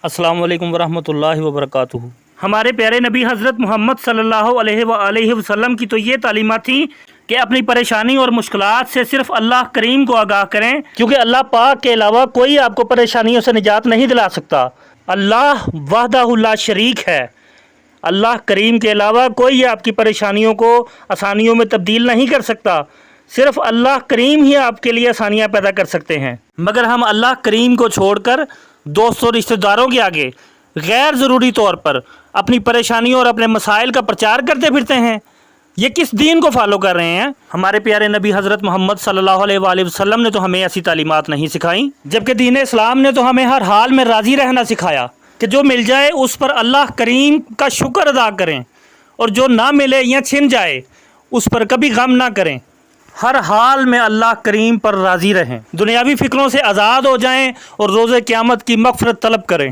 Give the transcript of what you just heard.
السلام علیکم ورحمۃ اللہ وبرکاتہ۔ ہمارے پیارے نبی حضرت محمد صلی اللہ علیہ وآلہ وسلم کی تو یہ تعلیمات تھیں کہ اپنی پریشانی اور مشکلات سے صرف اللہ کریم کو آگاہ کریں، کیونکہ اللہ پاک کے علاوہ کوئی آپ کو پریشانیوں سے نجات نہیں دلا سکتا۔ اللہ وحدہ لا شریک ہے۔ اللہ کریم کے علاوہ کوئی آپ کی پریشانیوں کو آسانیوں میں تبدیل نہیں کر سکتا۔ صرف اللہ کریم ہی آپ کے لیے آسانیاں پیدا کر سکتے ہیں، مگر ہم اللہ کریم کو چھوڑ کر دوستوں اور رشتہ داروں کے آگے غیر ضروری طور پر اپنی پریشانیوں اور اپنے مسائل کا پرچار کرتے پھرتے ہیں۔ یہ کس دین کو فالو کر رہے ہیں؟ ہمارے پیارے نبی حضرت محمد صلی اللہ علیہ وآلہ وسلم نے تو ہمیں ایسی تعلیمات نہیں سکھائیں، جبکہ دین اسلام نے تو ہمیں ہر حال میں راضی رہنا سکھایا کہ جو مل جائے اس پر اللہ کریم کا شکر ادا کریں، اور جو نہ ملے یا چھن جائے اس پر کبھی غم نہ کریں۔ ہر حال میں اللہ کریم پر راضی رہیں، دنیاوی فکروں سے آزاد ہو جائیں اور روز قیامت کی مغفرت طلب کریں۔